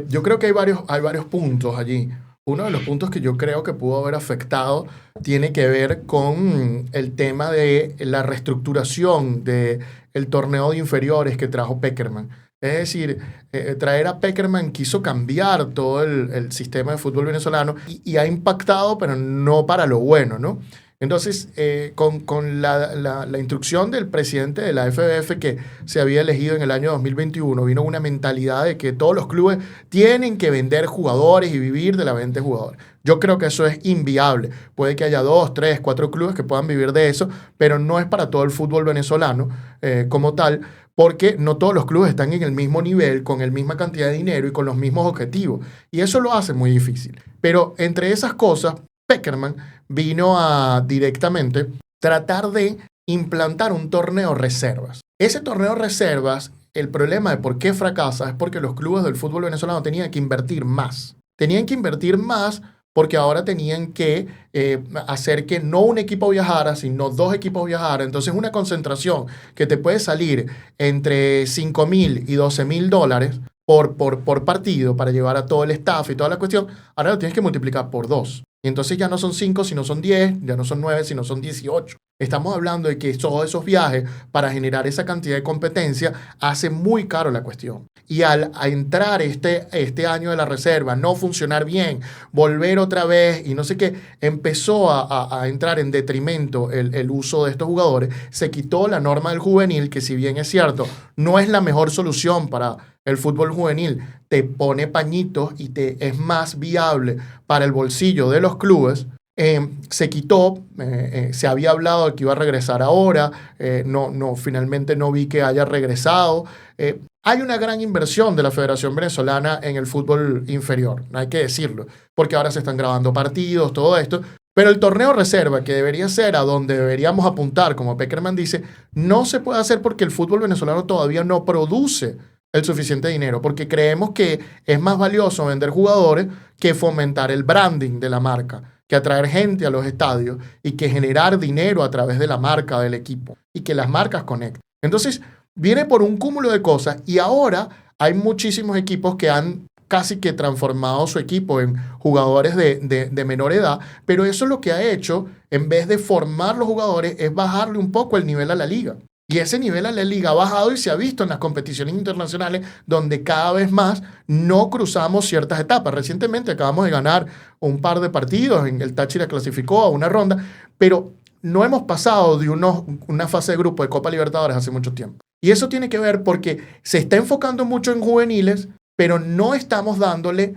Yo creo que hay varios puntos allí. Uno de los puntos que yo creo que pudo haber afectado tiene que ver con el tema de la reestructuración del torneo de inferiores que trajo Pekerman. Es decir, traer a Pekerman quiso cambiar todo el sistema de fútbol venezolano y ha impactado, pero no para lo bueno, ¿no? Entonces, con la instrucción del presidente de la FBF que se había elegido en el año 2021, vino una mentalidad de que todos los clubes tienen que vender jugadores y vivir de la venta de jugadores. Yo creo que eso es inviable. Puede que haya 2, 3, 4 clubes que puedan vivir de eso, pero no es para todo el fútbol venezolano como tal, porque no todos los clubes están en el mismo nivel, con la misma cantidad de dinero y con los mismos objetivos. Y eso lo hace muy difícil. Pero entre esas cosas, Pekerman vino a directamente tratar de implantar un torneo reservas. Ese torneo reservas, el problema de por qué fracasa es porque los clubes del fútbol venezolano tenían que invertir más. Tenían que invertir más porque ahora tenían que hacer que no un equipo viajara, sino 2 equipos viajaran. Entonces una concentración que te puede salir entre $5,000 y $12,000 por partido para llevar a todo el staff y toda la cuestión, ahora lo tienes que multiplicar por 2. Y entonces ya no son 5, sino son 10, ya no son 9, sino son 18. Estamos hablando de que todos esos viajes para generar esa cantidad de competencia hace muy caro la cuestión. Y al a entrar este año de la reserva, no funcionar bien, volver otra vez y no sé qué, empezó a entrar en detrimento el uso de estos jugadores. Se quitó la norma del juvenil, que si bien es cierto, no es la mejor solución para el fútbol juvenil, te pone pañitos y te es más viable para el bolsillo de los clubes. Se quitó, se había hablado de que iba a regresar ahora, finalmente no vi que haya regresado. Hay una gran inversión de la Federación Venezolana en el fútbol inferior, no hay que decirlo, porque ahora se están grabando partidos, todo esto, pero el torneo reserva, que debería ser a donde deberíamos apuntar, como Peckerman dice, no se puede hacer porque el fútbol venezolano todavía no produce el suficiente dinero, porque creemos que es más valioso vender jugadores que fomentar el branding de la marca, que atraer gente a los estadios y que generar dinero a través de la marca del equipo y que las marcas conecten. Entonces, viene por un cúmulo de cosas y ahora hay muchísimos equipos que han casi que transformado su equipo en jugadores de menor edad, pero eso lo que ha hecho, en vez de formar los jugadores, es bajarle un poco el nivel a la liga. Y ese nivel a la liga ha bajado y se ha visto en las competiciones internacionales donde cada vez más no cruzamos ciertas etapas. Recientemente acabamos de ganar un par de partidos, en el Táchira clasificó a una ronda, pero no hemos pasado de una fase de grupo de Copa Libertadores hace mucho tiempo. Y eso tiene que ver porque se está enfocando mucho en juveniles, pero no estamos dándole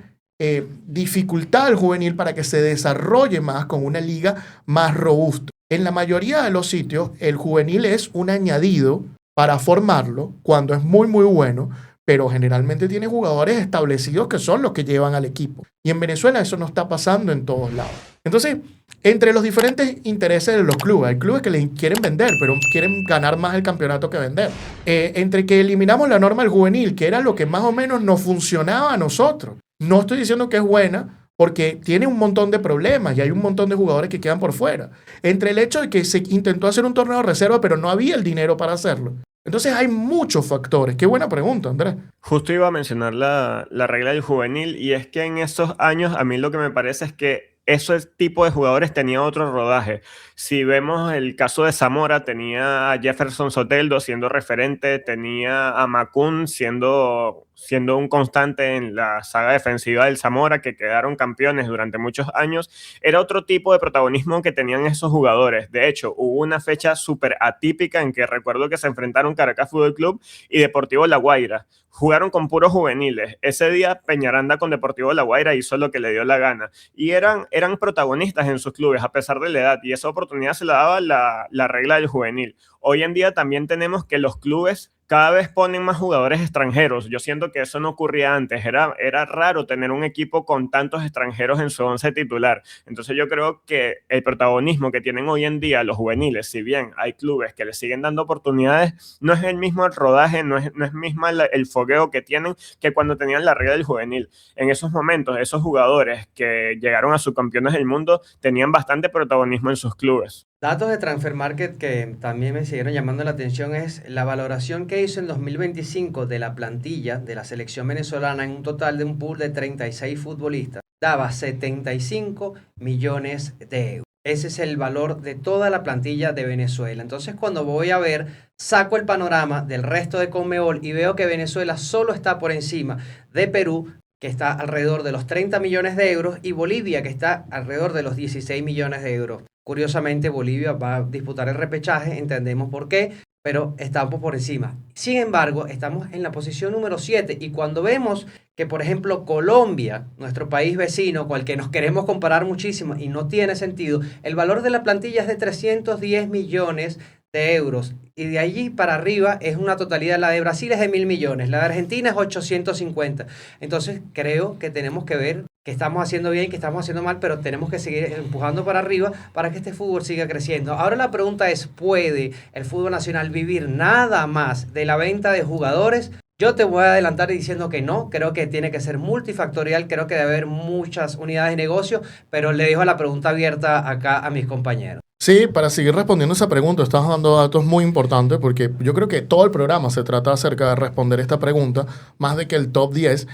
dificultad al juvenil para que se desarrolle más con una liga más robusta. En la mayoría de los sitios, el juvenil es un añadido para formarlo cuando es muy, muy bueno, pero generalmente tiene jugadores establecidos que son los que llevan al equipo. Y en Venezuela eso no está pasando en todos lados. Entonces, entre los diferentes intereses de los clubes, hay clubes que les quieren vender, pero quieren ganar más el campeonato que vender. Entre que eliminamos la norma del juvenil, que era lo que más o menos nos funcionaba a nosotros. No estoy diciendo que es buena, porque tiene un montón de problemas y hay un montón de jugadores que quedan por fuera. Entre el hecho de que se intentó hacer un torneo de reserva, pero no había el dinero para hacerlo. Entonces hay muchos factores. Qué buena pregunta, Andrés. Justo iba a mencionar la regla del juvenil, y es que en esos años a mí lo que me parece es que ese tipo de jugadores tenía otro rodaje. Si vemos el caso de Zamora, tenía a Jefferson Soteldo siendo referente, tenía a Macún siendo un constante en la saga defensiva del Zamora, que quedaron campeones durante muchos años. Era otro tipo de protagonismo que tenían esos jugadores. De hecho, hubo una fecha súper atípica en que recuerdo que se enfrentaron Caracas Fútbol Club y Deportivo La Guaira. Jugaron con puros juveniles. Ese día Peñaranda con Deportivo La Guaira hizo lo que le dio la gana. Y eran protagonistas en sus clubes a pesar de la edad. Y esa oportunidad se la daba la regla del juvenil. Hoy en día también tenemos que los clubes cada vez ponen más jugadores extranjeros. Yo siento que eso no ocurría antes. Era raro tener un equipo con tantos extranjeros en su once titular. Entonces yo creo que el protagonismo que tienen hoy en día los juveniles, si bien hay clubes que les siguen dando oportunidades, no es el mismo el rodaje, no es mismo el fogueo que tienen que cuando tenían la regla del juvenil. En esos momentos, esos jugadores que llegaron a subcampeones del mundo tenían bastante protagonismo en sus clubes. Datos de Transfer Market que también me siguieron llamando la atención es la valoración que hizo en 2025 de la plantilla de la selección venezolana en un total de un pool de 36 futbolistas. Daba 75 millones de euros. Ese es el valor de toda la plantilla de Venezuela. Entonces, cuando voy a ver, saco el panorama del resto de Conmebol y veo que Venezuela solo está por encima de Perú, que está alrededor de los 30 millones de euros, y Bolivia, que está alrededor de los 16 millones de euros. Curiosamente, Bolivia va a disputar el repechaje, entendemos por qué, pero estamos por encima. Sin embargo, estamos en la posición número 7, y cuando vemos que, por ejemplo, Colombia, nuestro país vecino, con el que nos queremos comparar muchísimo y no tiene sentido, el valor de la plantilla es de 310 millones de euros, y de allí para arriba es una totalidad. La de Brasil es de 1.000 millones, la de Argentina es 850. Entonces creo que tenemos que ver que estamos haciendo bien, que estamos haciendo mal, pero tenemos que seguir empujando para arriba para que este fútbol siga creciendo. Ahora la pregunta es, ¿puede el fútbol nacional vivir nada más de la venta de jugadores? Yo te voy a adelantar diciendo que no, creo que tiene que ser multifactorial, creo que debe haber muchas unidades de negocio, pero le dejo la pregunta abierta acá a mis compañeros. Sí, para seguir respondiendo esa pregunta, estás dando datos muy importantes porque yo creo que todo el programa se trata acerca de responder esta pregunta, más de que el top 10.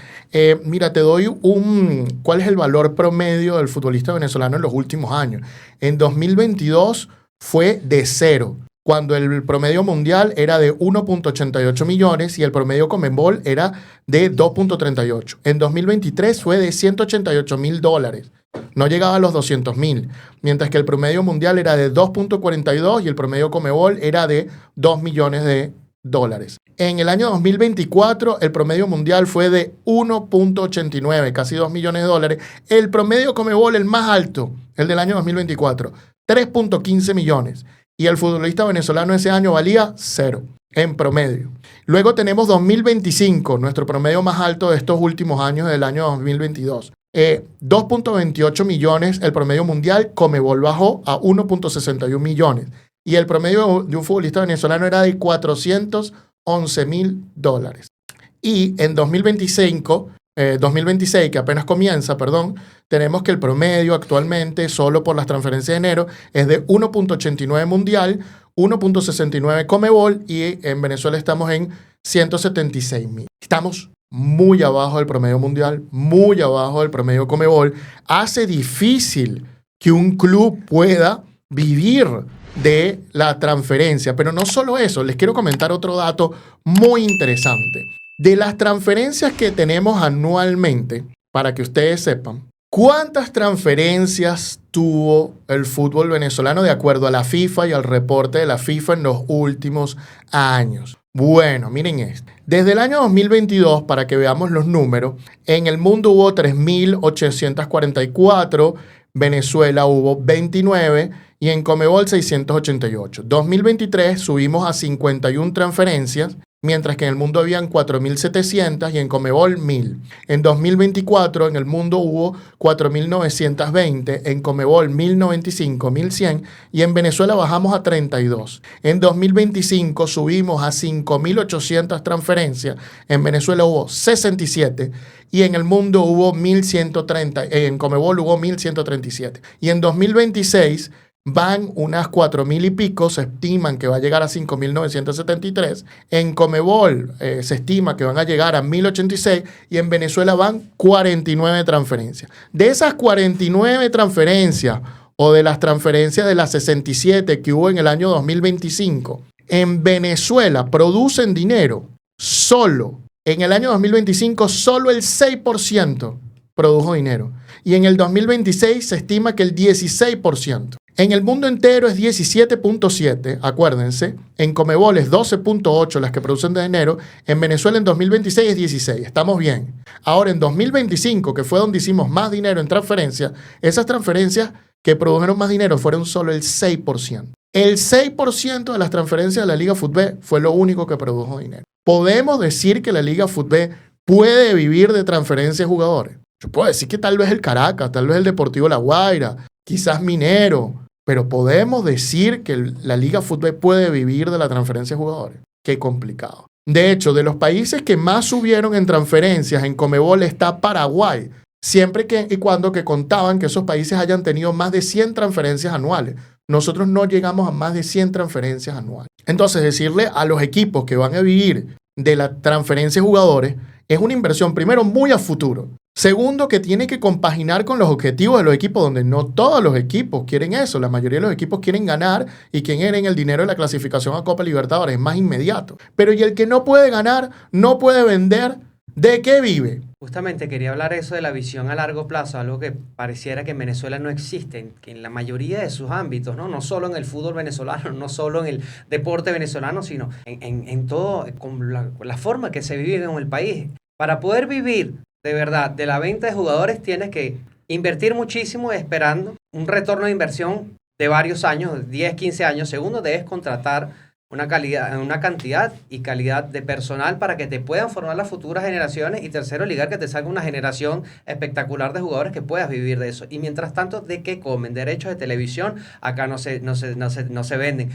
Mira, te doy ¿cuál es el valor promedio del futbolista venezolano en los últimos años? En 2022 fue de 0, cuando el promedio mundial era de 1.88 millones y el promedio Conmebol era de 2.38. En 2023 fue de $188,000. No llegaba a los 200,000, mientras que el promedio mundial era de 2.42 y el promedio Conmebol era de $2 millones. En el año 2024, el promedio mundial fue de 1.89, casi $2 millones. El promedio Conmebol, el más alto, el del año 2024, 3.15 millones. Y el futbolista venezolano ese año valía 0 en promedio. Luego tenemos 2025, nuestro promedio más alto de estos últimos años del año 2022. 2.28 millones el promedio mundial, Conmebol bajó a 1.61 millones. Y el promedio de un futbolista venezolano era de $411,000. Y en 2026, que apenas comienza, tenemos que el promedio actualmente, solo por las transferencias de enero, es de 1.89 mundial, 1.69 Conmebol y en Venezuela estamos en 176,000. Estamos muy abajo del promedio mundial, muy abajo del promedio Conmebol. Hace difícil que un club pueda vivir de la transferencia. Pero no solo eso, les quiero comentar otro dato muy interesante. De las transferencias que tenemos anualmente, para que ustedes sepan, ¿cuántas transferencias tuvo el fútbol venezolano de acuerdo a la FIFA y al reporte de la FIFA en los últimos años? Bueno, miren esto. Desde el año 2022, para que veamos los números, en el mundo hubo 3.844, Venezuela hubo 29 y en Conmebol 688. 2023 subimos a 51 transferencias, mientras que en el mundo habían 4.700 y en Conmebol 1.000. En 2024 en el mundo hubo 4.920, en Conmebol 1.095, 1.100 y en Venezuela bajamos a 32. En 2025 subimos a 5.800 transferencias, en Venezuela hubo 67 y en el mundo hubo 1.130, en Conmebol hubo 1.137. Y en 2026 van unas 4.000 y pico, se estiman que va a llegar a 5.973. En Conmebol se estima que van a llegar a 1.086 y en Venezuela van 49 transferencias. De esas 49 transferencias o de las transferencias de las 67 que hubo en el año 2025, en Venezuela producen dinero solo. En el año 2025 solo el 6% produjo dinero y en el 2026 se estima que el 16%. En el mundo entero es 17.7, acuérdense. En Conmebol es 12.8 las que producen de enero. En Venezuela en 2026 es 16. Estamos bien. Ahora en 2025, que fue donde hicimos más dinero en transferencias, esas transferencias que produjeron más dinero fueron solo el 6%. El 6% de las transferencias de la Liga Fútbol fue lo único que produjo dinero. ¿Podemos decir que la Liga Fútbol puede vivir de transferencias de jugadores? Yo puedo decir que tal vez el Caracas, tal vez el Deportivo La Guaira, quizás Minero, pero podemos decir que la Liga Fútbol puede vivir de la transferencia de jugadores. Qué complicado. De hecho, de los países que más subieron en transferencias en Conmebol está Paraguay, siempre y cuando que contaban que esos países hayan tenido más de 100 transferencias anuales. Nosotros no llegamos a más de 100 transferencias anuales. Entonces, decirle a los equipos que van a vivir de la transferencia de jugadores es una inversión, primero, muy a futuro. Segundo, que tiene que compaginar con los objetivos de los equipos, donde no todos los equipos quieren eso. La mayoría de los equipos quieren ganar y quieren el dinero de la clasificación a Copa Libertadores. Es más inmediato. Pero y el que no puede ganar, no puede vender, ¿de qué vive? Justamente quería hablar eso de la visión a largo plazo, algo que pareciera que en Venezuela no existe, que en la mayoría de sus ámbitos, no solo en el fútbol venezolano, no solo en el deporte venezolano, sino en todo, con la forma que se vive en el país. Para poder vivir de verdad de la venta de jugadores tienes que invertir muchísimo esperando un retorno de inversión de varios años, 10, 15 años. Segundo, debes contratar una cantidad y calidad de personal para que te puedan formar las futuras generaciones. Y tercero, ligar que te salga una generación espectacular de jugadores que puedas vivir de eso. Y mientras tanto, ¿de qué comen? Derechos de televisión acá no se venden.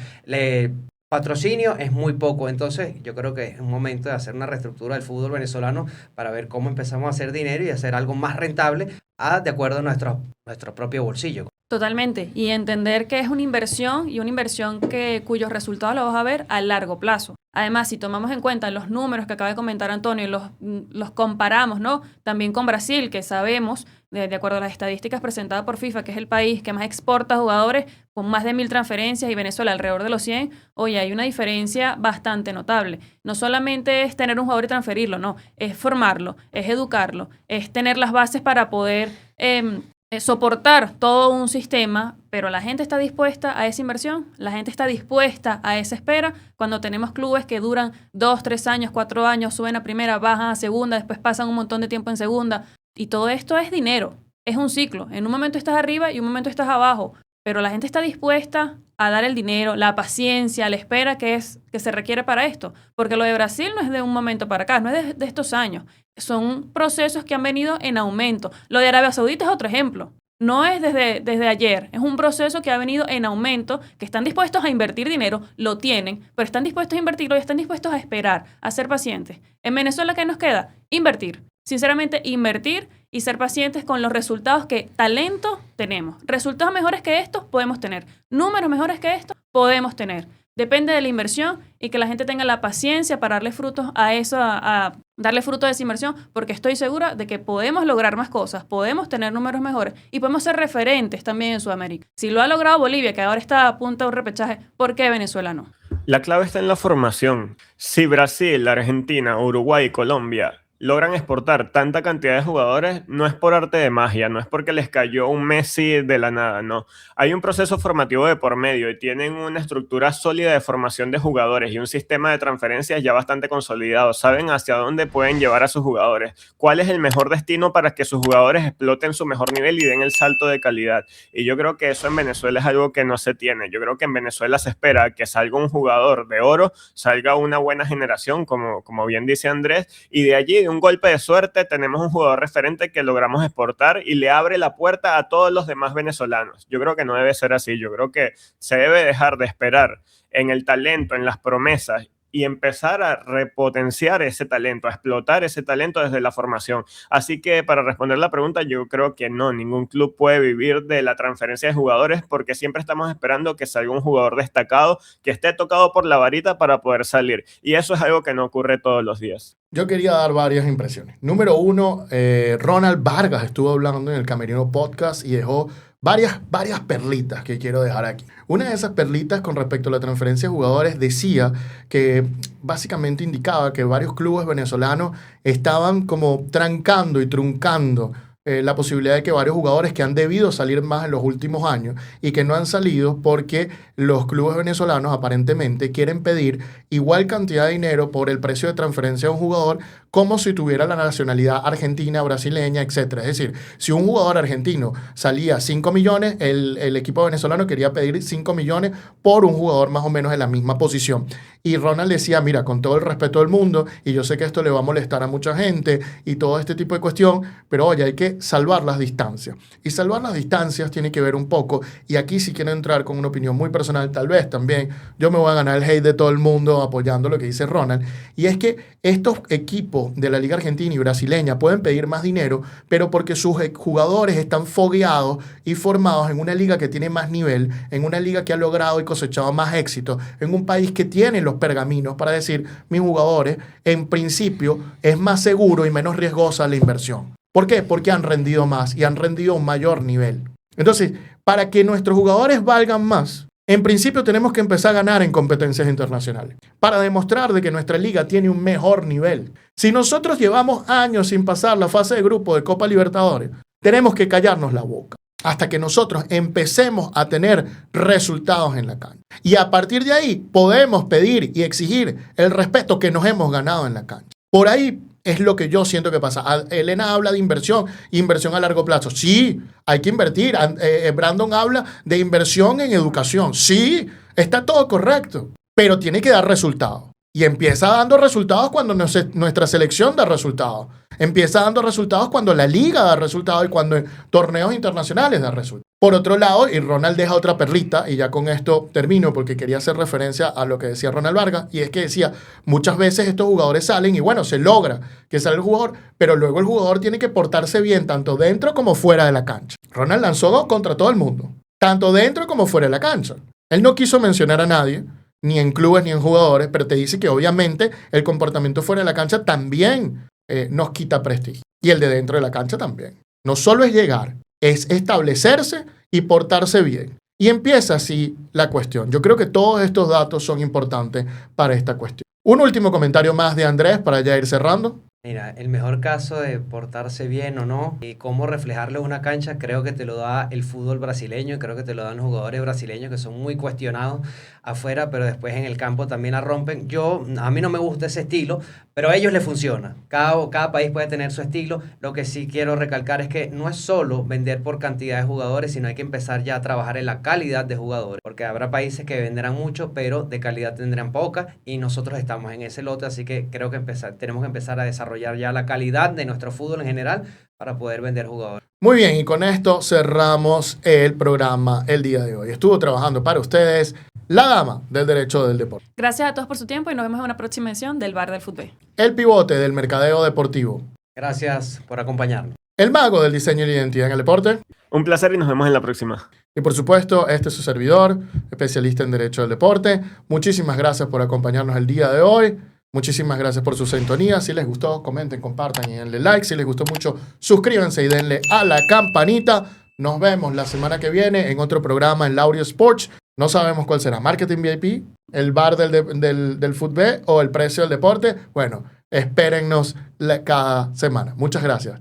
Patrocinio es muy poco, entonces yo creo que es un momento de hacer una reestructura del fútbol venezolano para ver cómo empezamos a hacer dinero y hacer algo más rentable de acuerdo a nuestro propio bolsillo. Totalmente. Y entender que es una inversión y una inversión cuyos resultados los vas a ver a largo plazo. Además, si tomamos en cuenta los números que acaba de comentar Antonio y los comparamos, ¿no? También con Brasil, que sabemos, de acuerdo a las estadísticas presentadas por FIFA, que es el país que más exporta jugadores con más de 1.000 transferencias y Venezuela alrededor de los 100, oye, hay una diferencia bastante notable. No solamente es tener un jugador y transferirlo, no, es formarlo, es educarlo, es tener las bases para poder soportar todo un sistema, pero la gente está dispuesta a esa inversión, la gente está dispuesta a esa espera cuando tenemos clubes que duran 2, 3 años, 4 años, suben a primera, bajan a segunda, después pasan un montón de tiempo en segunda, y todo esto es dinero, es un ciclo. En un momento estás arriba y un momento estás abajo, pero la gente está dispuesta a dar el dinero, la paciencia, la espera que se requiere para esto, porque lo de Brasil no es de un momento para acá, no es de estos años. Son procesos que han venido en aumento. Lo de Arabia Saudita es otro ejemplo. No es desde ayer, es un proceso que ha venido en aumento, que están dispuestos a invertir dinero, lo tienen, pero están dispuestos a invertirlo y están dispuestos a esperar, a ser pacientes. En Venezuela, ¿qué nos queda? Invertir. Sinceramente, invertir y ser pacientes con los resultados que talento tenemos. Resultados mejores que estos podemos tener. Números mejores que estos podemos tener. Depende de la inversión y que la gente tenga la paciencia para darle frutos a eso, a darle fruto a esa inversión, porque estoy segura de que podemos lograr más cosas, podemos tener números mejores y podemos ser referentes también en Sudamérica. Si lo ha logrado Bolivia, que ahora está a punto de un repechaje, ¿por qué Venezuela no? La clave está en la formación. Si Brasil, Argentina, Uruguay y Colombia logran exportar tanta cantidad de jugadores, no es por arte de magia, no es porque les cayó un Messi de la nada, no. Hay un proceso formativo de por medio y tienen una estructura sólida de formación de jugadores y un sistema de transferencias ya bastante consolidado. Saben hacia dónde pueden llevar a sus jugadores, cuál es el mejor destino para que sus jugadores exploten su mejor nivel y den el salto de calidad. Y yo creo que eso en Venezuela es algo que no se tiene. Yo creo que en Venezuela se espera que salga un jugador de oro, salga una buena generación, como bien dice Andrés, y de allí, un golpe de suerte, tenemos un jugador referente que logramos exportar y le abre la puerta a todos los demás venezolanos. Yo creo que no debe ser así. Yo creo que se debe dejar de esperar en el talento, en las promesas y empezar a repotenciar ese talento, a explotar ese talento desde la formación. Así que para responder la pregunta, yo creo que no, ningún club puede vivir de la transferencia de jugadores porque siempre estamos esperando que salga un jugador destacado, que esté tocado por la varita para poder salir. Y eso es algo que no ocurre todos los días. Yo quería dar varias impresiones. Número uno, Ronald Vargas estuvo hablando en el Camerino Podcast y dejó varias perlitas que quiero dejar aquí. Una de esas perlitas con respecto a la transferencia de jugadores decía que básicamente indicaba que varios clubes venezolanos estaban como trancando y truncando la posibilidad de que varios jugadores que han debido salir más en los últimos años y que no han salido porque los clubes venezolanos aparentemente quieren pedir igual cantidad de dinero por el precio de transferencia de un jugador como si tuviera la nacionalidad argentina, brasileña, etc. Es decir, si un jugador argentino salía 5 millones, el equipo venezolano quería pedir 5 millones por un jugador más o menos en la misma posición. Y Ronald decía, mira, con todo el respeto del mundo, y yo sé que esto le va a molestar a mucha gente y todo este tipo de cuestión, pero oye, hay que salvar las distancias. Y salvar las distancias tiene que ver un poco, y aquí sí quiero entrar con una opinión muy personal, tal vez también yo me voy a ganar el hate de todo el mundo apoyando lo que dice Ronald, y es que estos equipos de la Liga Argentina y Brasileña pueden pedir más dinero, pero porque sus jugadores están fogueados y formados en una liga que tiene más nivel, en una liga que ha logrado y cosechado más éxito, en un país que tiene los pergaminos para decir, mis jugadores, en principio, es más seguro y menos riesgosa la inversión. ¿Por qué? Porque han rendido más y han rendido a un mayor nivel. Entonces, para que nuestros jugadores valgan más, en principio tenemos que empezar a ganar en competencias internacionales para demostrar de que nuestra liga tiene un mejor nivel. Si nosotros llevamos años sin pasar la fase de grupo de Copa Libertadores, tenemos que callarnos la boca hasta que nosotros empecemos a tener resultados en la cancha. Y a partir de ahí podemos pedir y exigir el respeto que nos hemos ganado en la cancha. Por ahí es lo que yo siento que pasa. Elena habla de inversión a largo plazo. Sí, hay que invertir. Brandon habla de inversión en educación. Sí, está todo correcto, pero tiene que dar resultados. Y empieza dando resultados cuando nuestra selección da resultados. Empieza dando resultados cuando la liga da resultados y cuando en torneos internacionales da resultados. Por otro lado, y Ronald deja otra perlita, y ya con esto termino porque quería hacer referencia a lo que decía Ronald Vargas, y es que decía, muchas veces estos jugadores salen y bueno, se logra que salga el jugador, pero luego el jugador tiene que portarse bien tanto dentro como fuera de la cancha. Ronald lanzó 2 contra todo el mundo. tanto dentro como fuera de la cancha. Él no quiso mencionar a nadie, ni en clubes ni en jugadores, pero te dice que obviamente el comportamiento fuera de la cancha también nos quita prestigio. Y el de dentro de la cancha también. No solo es llegar, es establecerse y portarse bien. Y empieza así la cuestión. Yo creo que todos estos datos son importantes para esta cuestión. Un último comentario más de Andrés para ya ir cerrando. Mira, el mejor caso de portarse bien o no y cómo reflejarlo en una cancha, creo que te lo da el fútbol brasileño, creo que te lo dan los jugadores brasileños que son muy cuestionados afuera, pero después en el campo también la rompen. A mí no me gusta ese estilo, pero a ellos les funciona. Cada país puede tener su estilo. Lo que sí quiero recalcar es que no es solo vender por cantidad de jugadores, sino hay que empezar ya a trabajar en la calidad de jugadores, porque habrá países que venderán mucho, pero de calidad tendrán poca, y nosotros estamos en ese lote, así que creo que tenemos que empezar a desarrollar ya la calidad de nuestro fútbol en general para poder vender jugadores. Muy bien, y con esto cerramos el programa el día de hoy. Estuvo trabajando para ustedes la dama del derecho del deporte. Gracias a todos por su tiempo y nos vemos en una próxima edición del Bar del Fútbol. El pivote del mercadeo deportivo. Gracias por acompañarnos. El mago del diseño y la identidad en el deporte. Un placer y nos vemos en la próxima. Y por supuesto, este es su servidor, especialista en derecho del deporte. Muchísimas gracias por acompañarnos el día de hoy. Muchísimas gracias por su sintonía. Si les gustó, comenten, compartan y denle like. Si les gustó mucho, suscríbanse y denle a la campanita. Nos vemos la semana que viene en otro programa en Laurio Sports. No sabemos cuál será, Marketing VIP, el bar del fútbol o el precio del deporte. Bueno, espérennos cada semana. Muchas gracias.